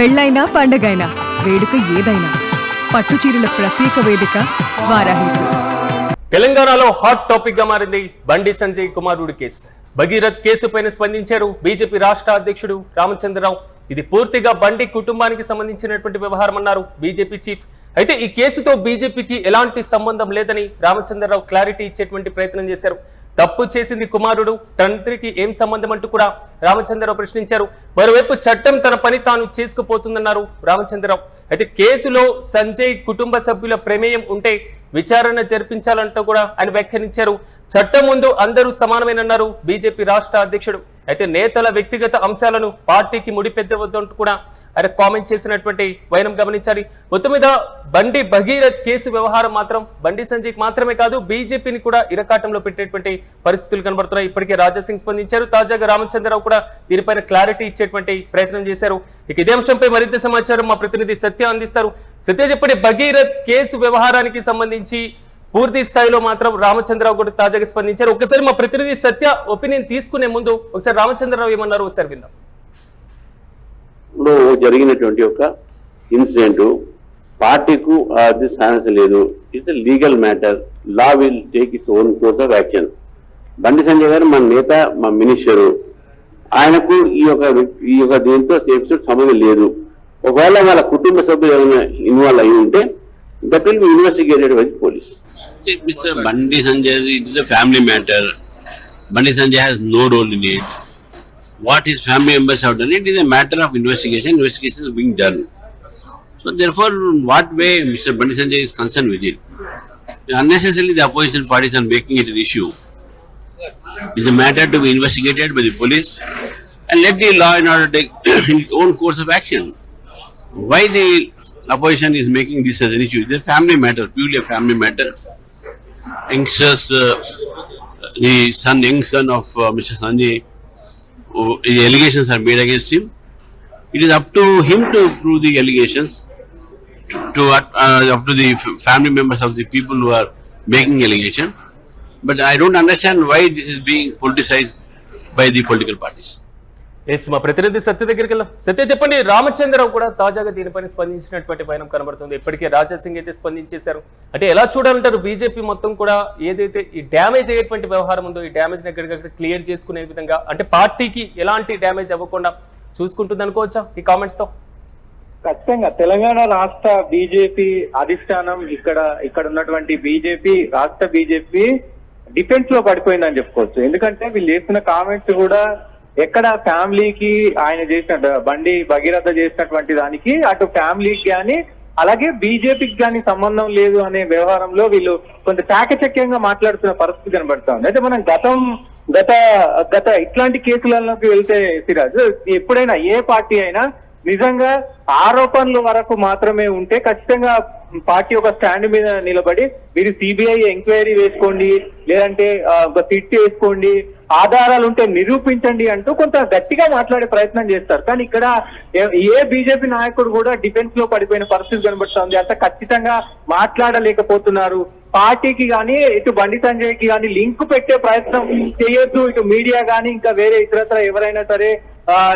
పెళ్ళైనా పండగైనా వేడుక ఏదైనా పట్టుచీరల ప్రత్యేక వేదిక వారాహి సిల్క్స్. తెలంగాణలో హాట్ టాపిక్ గా మారింది బండి సంజయ్ కుమారుడి కేసు. భగీరథ్ కేసుపైన స్పందించారు బీజేపీ రాష్ట్ర అధ్యక్షుడు రామచంద్రరావు. ఇది పూర్తిగా బండి కుటుంబానికి సంబంధించినటువంటి వ్యవహారం అన్నారు బీజేపీ చీఫ్. అయితే ఈ కేసుతో బీజేపీకి ఎలాంటి సంబంధం లేదని రామచంద్రరావు క్లారిటీ ఇచ్చేటువంటి ప్రయత్నం చేశారు. తప్పు చేసింది కుమారుడు, తండ్రికి ఏం సంబంధం అంటూ కూడా రామచంద్రరావు ప్రశ్నించారు. మరోవైపు చట్టం తన పని తాను చేసుకుపోతుందన్నారు రామచంద్రరావు. అయితే కేసులో సంజయ్ కుటుంబ సభ్యుల ప్రమేయం ఉంటే విచారణ జరిపించాలంటూ కూడా ఆయన వ్యాఖ్యానించారు. చట్టం ముందు అందరూ సమానమేనన్నారు బీజేపీ రాష్ట్ర అధ్యక్షుడు. అయితే నేతల వ్యక్తిగత అంశాలను పార్టీకి ముడిపెట్టవద్దంటూ కూడా ఆయన కామెంట్ చేసినటువంటి వైనం గమనించాలి. మొత్తం మీద బండి భగీరథ్ కేసు వ్యవహారం మాత్రం బండి సంజయ్కి మాత్రమే కాదు, బీజేపీని కూడా ఇరకాటంలో పెట్టేటువంటి పరిస్థితులు కనబడుతున్నాయి. ఇప్పటికే రాజాసింగ్ స్పందించారు. తాజాగా రామచంద్రరావు కూడా దీనిపైన క్లారిటీ ఇచ్చేటువంటి ప్రయత్నం చేశారు. ఇక ఇదే అంశంపై మరింత సమాచారం మా ప్రతినిధి సత్య అందిస్తారు. సత్య చెప్పండి, భగీరథ్ కేసు వ్యవహారానికి సంబంధించి పూర్తి స్థాయిలో మాత్రం రామచంద్రరావు కూడా తాజాగా స్పందించారు. ఒకసారి మా ప్రతినిధి సత్య ఒపీనియన్ తీసుకునే ముందు ఒకసారి రామచంద్రరావు ఏమన్నారు ఒకసారి విందాం. జరిగినటువంటి ఒక ఇన్సిడెంట్ పార్టీకు అది ఛాన్స్ లేదు. It's legal matter. Law will take its own course of action. Bandi Sanjay గారు మన నేత, మా మినిస్టరు, ఆయనకు ఈ యొక్క దీంతో ఎపిసోడ్ సంబంధం లేదు. ఒకవేళ వాళ్ళ కుటుంబ సభ్యులు ఏమైనా ఇన్వాల్వ్ అయి ఉంటే that will be investigated by the police. Mr. Bandi Sanjay, it is a family matter. Bandi Sanjay has no role in it. What his family members have done, it is a matter of investigation. Investigation is being done. So therefore, what way Mr. Bandi Sanjay is concerned with it? Unnecessarily, the opposition parties are making it an issue. It is a matter to be investigated by the police and let the law and order take its own course of action. Why the opposition is making this as an issue? It's a family matter, purely a family matter. Youngsters, the young son of Mr. Sanjay, the allegations are made against him. It is up to him to prove the allegations, up to the family members of the people who are making allegation. But I don't understand why this is being politicized by the political parties. మా ప్రతినిధి సత్య దగ్గరికి వెళ్దాం. సత్య చెప్పండి, రామచంద్రరావు కూడా తాజాగా దీనిపైన స్పందించినటువంటి వైనం కనబడుతుంది. ఇప్పటికే రాజాసింగ్ అయితే స్పందించేశారు. అంటే ఎలా చూడాలంటారు? బీజేపీ మొత్తం కూడా ఏదైతే ఈ డ్యామేజ్ అయ్యేటువంటి వ్యవహారం ఉందో ఈ డ్యామేజ్ ఎక్కడికక్కడ క్లియర్ చేసుకునే విధంగా, అంటే పార్టీకి ఎలాంటి డ్యామేజ్ అవ్వకుండా చూసుకుంటుంది అనుకోవచ్చా ఈ కామెంట్స్ తో? ఖచ్చితంగా తెలంగాణ రాష్ట్ర బీజేపీ అధిష్టానం ఇక్కడ ఉన్నటువంటి బీజేపీ రాష్ట్ర బీజేపీ డిఫెన్స్ లో పడిపోయిందని చెప్పుకోవచ్చు. ఎందుకంటే వీళ్ళు చేస్తున్న కామెంట్స్ కూడా ఎక్కడ ఫ్యామిలీకి ఆయన చేసిన బండి భగీరథ చేసినటువంటి దానికి అటు ఫ్యామిలీకి కానీ అలాగే బీజేపీకి కానీ సంబంధం లేదు అనే వ్యవహారంలో వీళ్ళు కొంత చాకచక్యంగా మాట్లాడుతున్న పరిస్థితి కనబడుతుంది. అయితే మనం గత ఇట్లాంటి కేసులలోకి వెళ్తే సిరాజ్, ఎప్పుడైనా ఏ పార్టీ అయినా నిజంగా ఆరోపణల వరకు మాత్రమే ఉంటే ఖచ్చితంగా పార్టీ ఒక స్టాండ్ మీద నిలబడి మీరు సిబిఐ ఎంక్వైరీ వేసుకోండి, లేదంటే ఒక సిట్ వేసుకోండి, ఆధారాలు ఉంటే నిరూపించండి అంటూ కొంత గట్టిగా మాట్లాడే ప్రయత్నం చేస్తారు. కానీ ఇక్కడ ఏ బీజేపీ నాయకుడు కూడా డిఫెన్స్ లో పడిపోయిన పరిస్థితి కనబడుతోంది. అంత ఖచ్చితంగా మాట్లాడలేకపోతున్నారు. పార్టీకి కానీ ఇటు బండి సంజయ్ కి కానీ లింక్ పెట్టే ప్రయత్నం చేయొద్దు. ఇటు మీడియా కానీ ఇంకా వేరే ఇతరత్ర ఎవరైనా సరే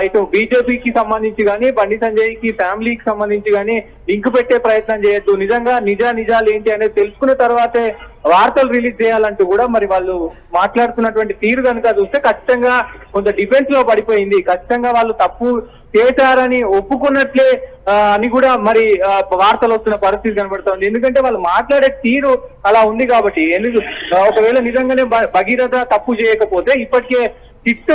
ఇటు బీజేపీకి సంబంధించి కానీ బండి సంజయ్ కి ఫ్యామిలీకి సంబంధించి కానీ లింక్ పెట్టే ప్రయత్నం చేయొద్దు. నిజంగా నిజాలు ఏంటి అనేది తెలుసుకున్న తర్వాతే వార్తలు రిలీజ్ చేయాలంటూ కూడా మరి వాళ్ళు మాట్లాడుతున్నటువంటి తీరు కనుక చూస్తే ఖచ్చితంగా కొంత డిఫెన్స్ లో పడిపోయింది. ఖచ్చితంగా వాళ్ళు తప్పు చేశారని ఒప్పుకున్నట్లే అని కూడా మరి వార్తలు వస్తున్న పరిస్థితి కనబడుతుంది. ఎందుకంటే వాళ్ళు మాట్లాడే తీరు అలా ఉంది కాబట్టి. ఒకవేళ నిజంగానే భగీరథ తప్పు చేయకపోతే ఇప్పటికే సిట్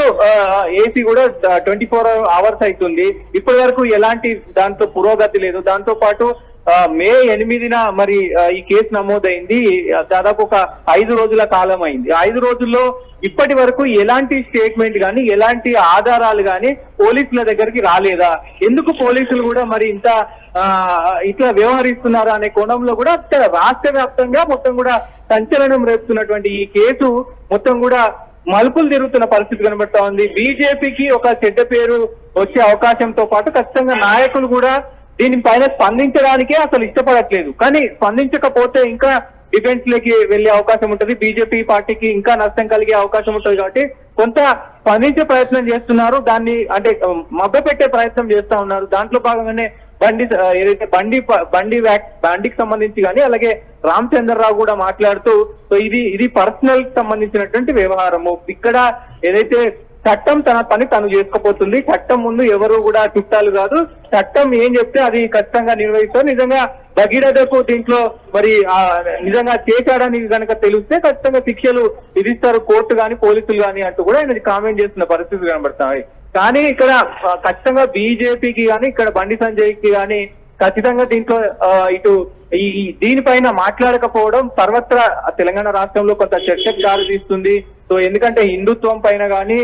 ఏసీ కూడా 24 hours అవుతుంది. ఇప్పటి వరకు ఎలాంటి దాంతో పురోగతి లేదు. దాంతో పాటు మే 8న మరి ఈ కేసు నమోదైంది. దాదాపు ఒక 5 రోజుల కాలం అయింది. 5 రోజుల్లో ఇప్పటి వరకు ఎలాంటి స్టేట్మెంట్ కానీ ఎలాంటి ఆధారాలు కానీ పోలీసుల దగ్గరికి రాలేదా? ఎందుకు పోలీసులు కూడా మరి ఇంత ఇట్లా వ్యవహరిస్తున్నారు అనే కోణంలో కూడా రాష్ట్ర వ్యాప్తంగా మొత్తం కూడా సంచలనం రేపుతున్నటువంటి ఈ కేసు మొత్తం కూడా మలుపులు తిరుగుతున్న పరిస్థితి కనబడతా ఉంది. బీజేపీకి ఒక చెడ్డ పేరు వచ్చే అవకాశంతో పాటు ఖచ్చితంగా నాయకులు కూడా దీనిపైన స్పందించడానికే అసలు ఇష్టపడట్లేదు. కానీ స్పందించకపోతే ఇంకా డిఫెన్స్ లోకి వెళ్లే అవకాశం ఉంటుంది. బీజేపీ పార్టీకి ఇంకా నష్టం కలిగే అవకాశం ఉంటుంది. కాబట్టి కొంత స్పందించే ప్రయత్నం చేస్తున్నారు. దాన్ని అంటే మభ్యపెట్టే ప్రయత్నం చేస్తా ఉన్నారు. దాంట్లో భాగంగానే ఏదైతే బండికి సంబంధించి కానీ అలాగే రామచంద్రరావు కూడా మాట్లాడుతూ సో ఇది పర్సనల్ సంబంధించినటువంటి వ్యవహారము. ఇక్కడ ఏదైతే చట్టం తన పని తను చేసుకోపోతుంది. చట్టం ముందు ఎవరు కూడా చుట్టాలు కాదు. చట్టం ఏం చెప్తే అది ఖచ్చితంగా నిర్వహిస్తారు. నిజంగా భగీరథకు దీంట్లో మరి నిజంగా చేశాడని కనుక తెలిస్తే ఖచ్చితంగా శిక్షలు విధిస్తారు కోర్టు గాని పోలీసులు గాని అంటూ కూడా ఆయన కామెంట్ చేస్తున్న పరిస్థితులు కనబడతాయి. కానీ ఇక్కడ ఖచ్చితంగా బీజేపీకి గాని ఇక్కడ బండి సంజయ్కి గాని ఖచ్చితంగా దీంట్లో ఇటు దీనిపైన మాట్లాడకపోవడం సర్వత్రా తెలంగాణ రాష్ట్రంలో కొంత చర్చకు దారితీస్తుంది. సో ఎందుకంటే హిందుత్వం పైన కానీ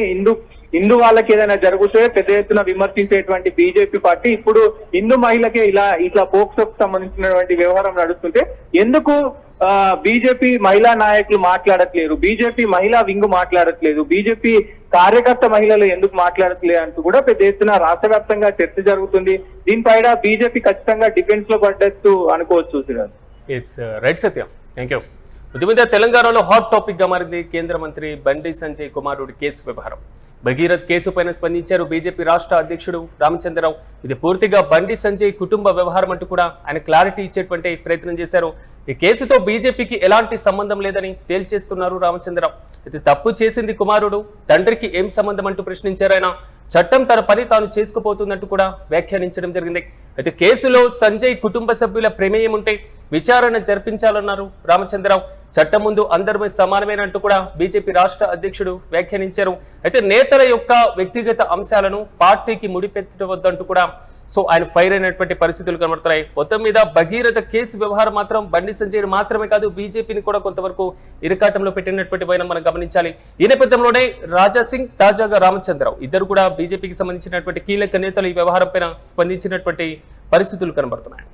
హిందూ వాళ్ళకి ఏదైనా జరిగితే పెద్ద ఎత్తున విమర్శించేటువంటి బీజేపీ పార్టీ ఇప్పుడు హిందూ మహిళకే ఇట్లా పోక్సోకు సంబంధించినటువంటి వ్యవహారం నడుస్తుంటే ఎందుకు బీజేపీ మహిళా నాయకులు మాట్లాడట్లేరు, బీజేపీ మహిళా వింగ్ మాట్లాడట్లేదు, బీజేపీ కార్యకర్త మహిళలు ఎందుకు మాట్లాడట్లేదు అంటూ కూడా పెద్ద ఎత్తున రాష్ట్ర వ్యాప్తంగా చర్చ జరుగుతుంది. దీనిపైన బీజేపీ ఖచ్చితంగా డిఫెన్స్ లో పడ్డట్టు అనుకోవచ్చు. Right Satyam, thank you. ఉద్యమిద తెలంగాణలో హాట్ టాపిక్ గా మారింది కేంద్ర మంత్రి బండి సంజయ్ కుమారుడి కేసు వ్యవహారం. భగీరథ్ కేసు పైన స్పందించారు బీజేపీ రాష్ట్ర అధ్యక్షుడు రామచంద్రరావు. ఇది పూర్తిగా బండి సంజయ్ కుటుంబ వ్యవహారం అంటూ కూడా ఆయన క్లారిటీ ఇచ్చేటువంటి ప్రయత్నం చేశారు. ఈ కేసుతో బీజేపీకి ఎలాంటి సంబంధం లేదని తేల్చేస్తున్నారు రామచంద్రరావు. అయితే తప్పు చేసింది కుమారుడు, తండ్రికి ఏం సంబంధం అంటూ ప్రశ్నించారు ఆయన. చట్టం తన పని తాను చేసుకుపోతుందంటూ కూడా వ్యాఖ్యానించడం జరిగింది. అయితే కేసులో సంజయ్ కుటుంబ సభ్యుల ప్రమేయం ఉంటే విచారణ జరిపించాలన్నారు రామచంద్రరావు. చట్టం ముందు అందరూ సమానమేనంటూ కూడా బీజేపీ రాష్ట్ర అధ్యక్షుడు వ్యాఖ్యానించారు. అయితే నేతల యొక్క వ్యక్తిగత అంశాలను పార్టీకి ముడిపెట్టవద్దంటూ కూడా ఆయన ఫైర్ అయినటువంటి పరిస్థితులు కనబడుతున్నాయి. మొత్తం మీద భగీరథ కేసు వ్యవహారం మాత్రం బండి సంజయ్ మాత్రమే కాదు బీజేపీని కూడా కొంతవరకు ఇరకాటంలో పెట్టినటువంటి వైనం మనం గమనించాలి. ఈ నేపథ్యంలోనే రాజా సింగ్, తాజాగా రామచంద్రరావు ఇద్దరు కూడా బీజేపీకి సంబంధించినటువంటి కీలక నేతలు ఈ వ్యవహారం పైన స్పందించినటువంటి పరిస్థితులు కనబడుతున్నాయి.